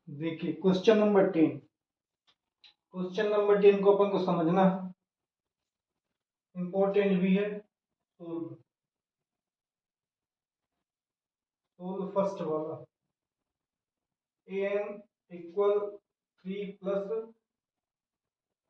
देखिए question number 10। Question number 10 को अपन को समझना है, इंपॉर्टेंट भी है। सोल्व फर्स्ट वाला। an इक्वल 3 प्लस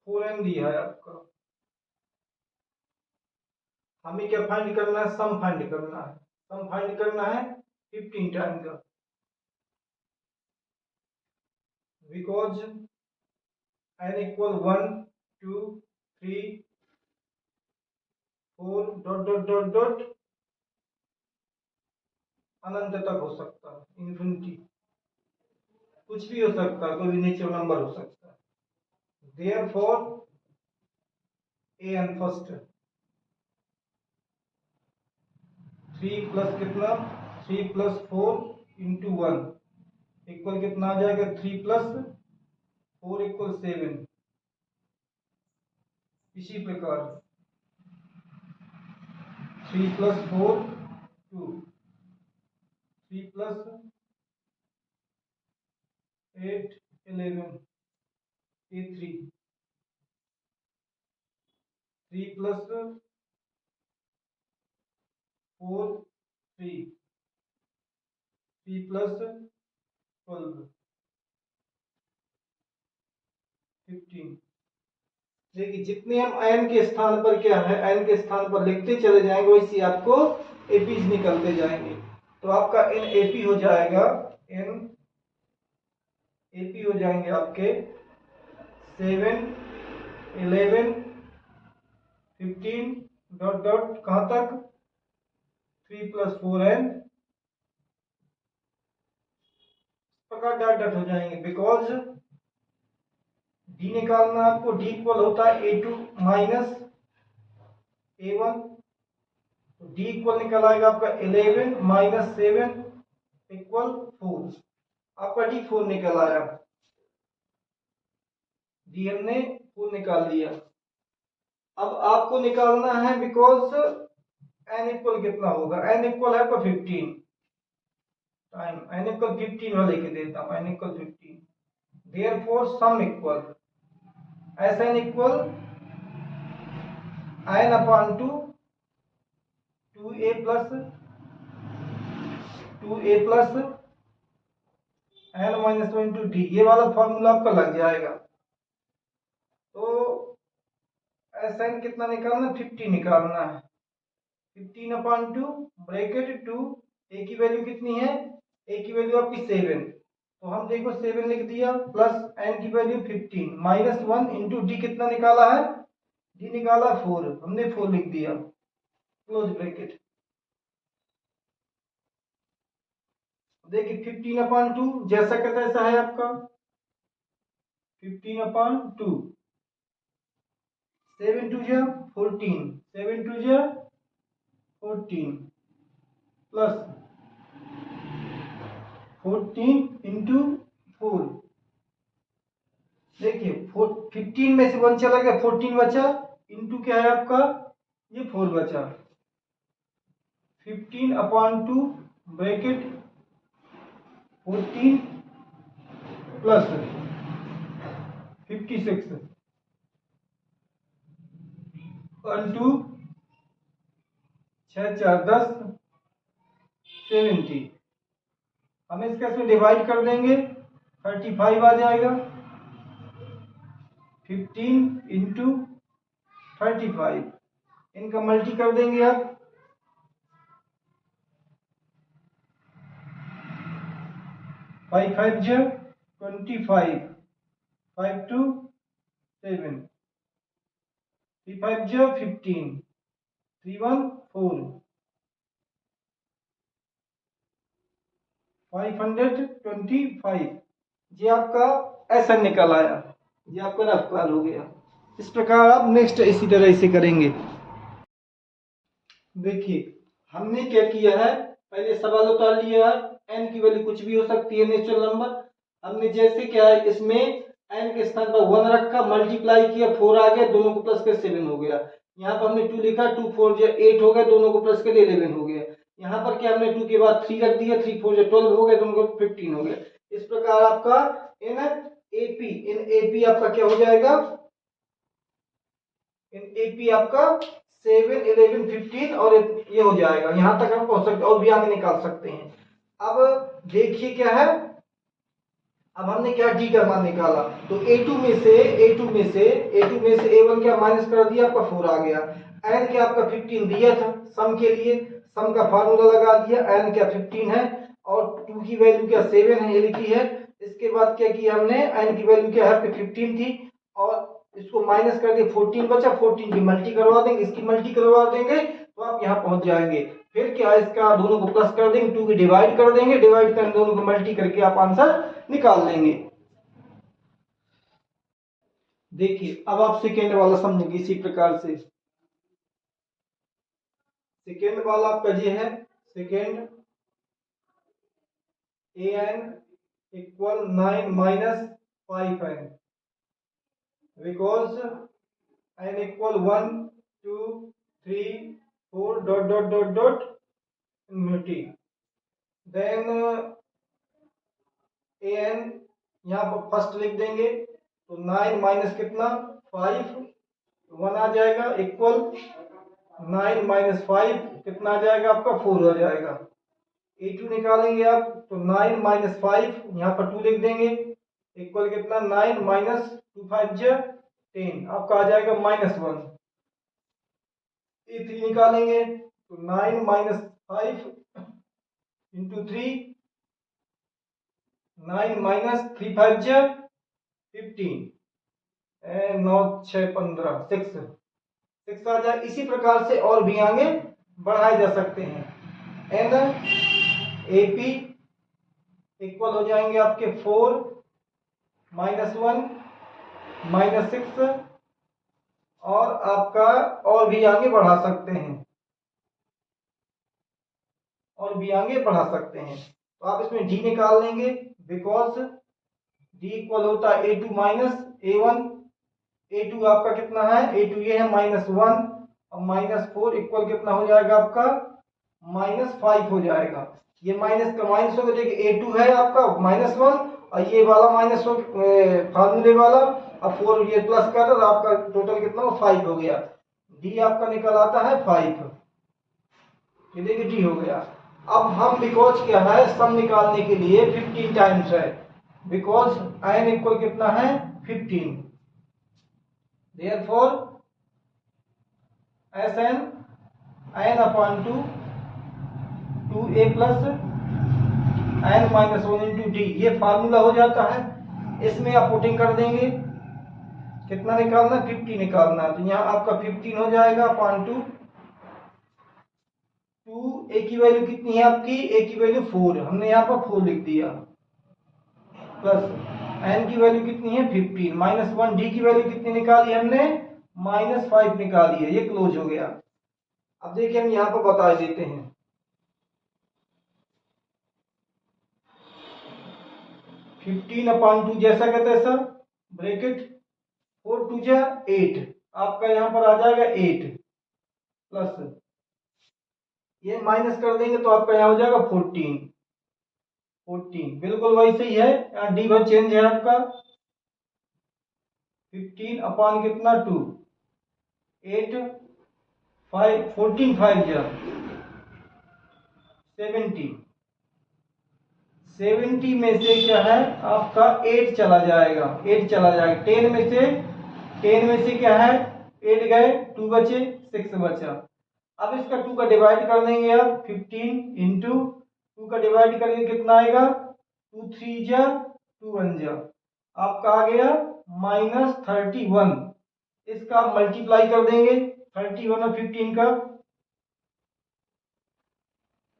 4n दिया है आपका। हमें क्या फाइंड करना है? सम फाइंड करना है। सम फाइंड करना है 15 टाइम का, because n equal 1 2 3 4 dot dot dot dot अनंत तक हो सकता है, इन्फिनिटी। कुछ भी हो सकता है, कोई भी नेचुरल नंबर हो सकता है। देयरफॉर an फर्स्ट 3 प्लस कितना 3 प्लस 4 इंटू 1 इक्वल कितना आ जाएगा 3 प्लस 4 इक्वल 7। इसी प्रकार 3 प्लस 4 2 3 प्लस 8 11 ये 3 प्लस 4 3 3 प्लस 12 15। देखिए जितने हम n के स्थान पर क्या है, n के स्थान पर लिखते चले जाएंगे वैसे आपको एपीज निकलते जाएंगे। तो आपका n एपी हो जाएगा, n एपी हो जाएंगे आपके 7 11 15 डॉट डॉट कहां तक 3 प्लस 4n प्रकार डॉट डॉट हो जाएंगे। बिकॉज डी निकालना आपको, डी इक्वल होता है a2 माइनस a1। तो डी इक्वल निकल आएगा आपका 11 माइनस 7 इक्वल 4। आपका डी 4 निकल आया, डी हमने 4 निकाल दिया। अब आपको निकालना है बिकॉज n इक्वल कितना होगा, n इक्वल है आपका 15 टाइम, n इक्वल 15 वाले के देता हूं, n equal 15। Therefore sum equal Sn equal n upon 2 2a plus n minus 1 two D, ये वाला फॉर्मूला आपका लग जाएगा। तो Sn कितना निकालना, 50 निकालना है। 15 अपॉन 2 ब्रैकेट 2, a की वैल्यू कितनी है, a की वैल्यू आपकी 7। तो हम देखो 7 लिख दिया प्लस n की वैल्यू 15 माइनस 1 इंटू डी कितना निकाला है, डी निकाला 4, हमने 4 लिख दिया क्लोज ब्रैकेट। देखिए 15 अपॉन 2 जैसा का तैसा है आपका 15 अपॉन 2, 7 टू जा 14, 7 टू जा 14 प्लस 14 इंटू 4। देखिए 15 में से 1 चला गया, 14 बचा, इंटू क्या है आपका ये 4 बचा। 15 अपॉन 2 ब्रैकेट 14 प्लस 56 1 2 6 4 10 70। हम इसका इसमें डिवाइड कर देंगे 35 आ जाएगा। 15 इंटू 35 इनका मल्टी कर देंगे आप, 5 5 जो 25 5 2 7 3 5 जो 15 3 1 4 525। ये आपका ऐसा निकल आया, ये आपका रफकार हो गया। इस प्रकार आप नेक्स्ट इसी तरह से करेंगे। देखिए हमने क्या किया है, पहले सवाल उतार लिया है, n की वैल्यू कुछ भी हो सकती है नेचुरल नंबर। हमने जैसे क्या है इसमें n के स्थान पर 1 रखा, मल्टीप्लाई किया 4 आ गया, दोनों को प्लस कर 7 हो गया। यहाँ पर हमने 2 लिखा, 2 4 8 हो गया, दोनों को प्लस कर 11 हो गया। यहाँ पर क्या हमने 2 के बाद 3 रख दिया, 3 4 12 हो गए, तो उनको 15 हो गया। इस प्रकार आपका इन एपी आपका क्या हो जाएगा, इन एपी आपका 7 11 15 और ये हो जाएगा। यहां तक हम पहुंच सकते और भी आगे निकाल सकते हैं। अब देखिए क्या है, अब हमने क्या डी का मान निकाला, तो a2 में से a1 क्या माइनस कर दिया, आपका 4 आ गया। n क्या आपका 15 दिया था सम के लिए, सम का फार्मूला लगा दिया, n क्या 15 है और 2 की वैल्यू क्या 7 है, ये लिखी है। इसके बाद क्या किया हमने, n की वैल्यू क्या है आपकी 15 थी और इसको माइनस करके 14 बचा, 14 की मल्टी करवा देंगे, इसकी मल्टी करवा देंगे तो आप यहाँ पहुंच जाएंगे। फिर क्या इसका दोनों को प्लस कर देंगे, 2 की डिवाइड कर देंगे, डिवाइड कर दोनों को मल्टी करके आप आंसर निकाल लेंगे। देखिए अब आप सेकेंड वाला समझेंगे इसी प्रकार से। सेकेंड वाला आपका ये है, second an equal 9 minus 5n because n equal 1 2 3 4 dot dot dot dot infinity. Then an यहाँ पर फर्स्ट लिख देंगे, तो 9 माइनस कितना 5, 1 आ जाएगा, इक्वल 9 माइनस 5 कितना आ जाएगा आपका 4 आ जाएगा। a2 निकालेंगे आप, तो 9 माइनस 5 यहाँ पर 2 लिख देंगे, इक्वल कितना 9 माइनस 2 5 10 आपका आ जाएगा -1। a3 निकालेंगे, तो 9 माइनस 5 इंटू 3, 9 माइनस 3 5 15 9 6 15 6 आ जाए। इसी प्रकार से और भी आगे बढ़ाए जा सकते हैं। एन एपी इक्वल हो जाएंगे आपके 4 -1 -6 और आपका और भी आगे बढ़ा सकते हैं, और भी आगे बढ़ा सकते हैं। तो आप इसमें डी निकाल लेंगे, बिकॉज डी इक्वल होता है a2 माइनस a1। a2 आपका कितना है, a2 ये है -1 और -4 इक्वल कितना हो जाएगा आपका -5 हो जाएगा। ये माइनस का माइनस होगा, देखिए a2 है आपका -1 और ये वाला -1 फार्मूले वाला, अब 4 ये प्लस कर तो आपका टोटल कितना हो 5 हो गया। डी आपका निकल आता है 5, ये देखिए डी हो गया। अब हम बिकॉज क्या है सम निकालने के लिए 15 टाइम्स है, बिकॉज n इक्वल कितना है 15, therefore Sn n upon 2 2a plus n minus 1 into d, ये फार्मूला हो जाता है। इसमें आप पुटिंग कर देंगे, कितना निकालना 50 निकालना, तो यहाँ आपका 15 हो जाएगा अपॉन 2 a की वैल्यू कितनी है आपकी, a की वैल्यू 4, हमने यहाँ पर 4 लिख दिया, प्लस n की वैल्यू कितनी है 15 -1 d की वैल्यू कितनी निकाली हमने -5 निकाली है, ये क्लोज हो गया। अब देखिए हम यहाँ पर बता देते हैं, 15 अपॉन 2 जैसा का तैसा ब्रैकेट 4 2 8, आपका यहाँ पर आ जाएगा 8 प्लस ये माइनस कर देंगे तो आपका यहाँ हो जाएगा 14 बिल्कुल वैसे ही है, यहाँ डी भर चेंज है आपका 15 अपॉन कितना 2 8 5 14 5 70 में से क्या है आपका 8 चला जाएगा, 8 चला जाएगा, 10 में से क्या है 8 गए, 2 बचे 6 बचा। अब इसका 2 का डिवाइड कर देंगे आप, 15 इंटू 2 का डिवाइड करेंगे कितना आएगा 2 3 2 1 आपका आ गया -31। इसका मल्टीप्लाई कर देंगे 31 और 15 का,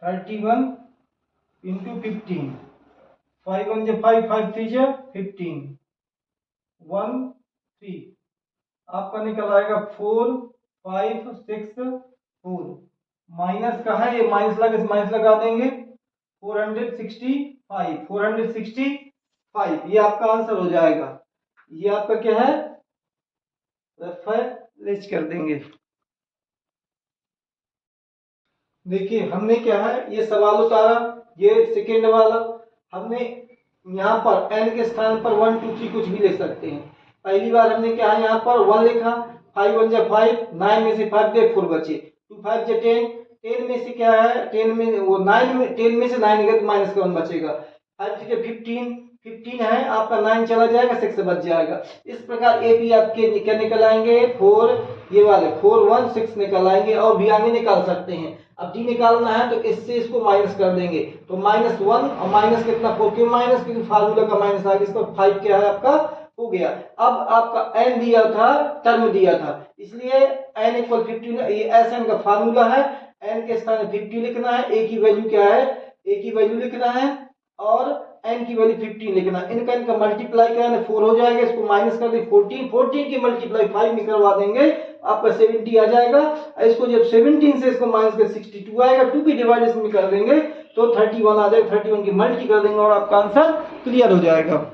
31 इंटू 15, 5 1 5 5 3 15 1 3, आपका निकल आएगा 4 5 6 4, माइनस का है ये माइनस लगा देंगे 465 ये आपका आंसर हो जाएगा। ये आपका क्या है रेफरेंस कर देंगे। देखिए हमने क्या है, ये सवाल उतारा, ये सेकेंड वाला, हमने यहाँ पर n के स्थान पर 1 2 3 कुछ भी लिख सकते हैं। पहली बार हमने क्या है, यहाँ पर 1 लिखा, 5 1 जा 5, 9 में से 5 गए 4 बचे, 2 5 जा 10, 10 में से क्या है, 10 में वो 9 में 10 में से 9 गए तो माइनस का 1 बचेगा, 5 के 15, 15 है आपका, 9 चला जाएगा, 6 बच जाएगा। इस प्रकार ए बी आपके क्या निकल आएंगे, 4, ये वाले 4 1 6 निकल आएंगे। और भी आगे निकाल सकते हैं। अब डी निकालना है तो इससे इसको माइनस कर देंगे, तो -1 और माइनस कितना 4, क्यों माइनस, क्योंकि फार्मूला का माइनस आ गया, इसका 5 क्या है आपका हो गया। अब आपका n दिया था, टर्म दिया था, इसलिए n इक्वल 50, ये Sn का फार्मूला है, n के स्थान में 50 लिखना है, a की वैल्यू क्या है, a की वैल्यू लिखना है और n की वैल्यू 15 लिखना है। इनका मल्टीप्लाई कराने 4 हो जाएगा, इसको माइनस कर दे 14, 14 की मल्टीप्लाई 5 में करवा देंगे, आपका 70 आ जाएगा। इसको जब 17 से इसको माइनस कर 62 आएगा, 2 की डिवाइडेशन में कर देंगे तो 31 आ जाएगा, 31 की मल्टी कर देंगे और आपका आंसर क्लियर हो जाएगा।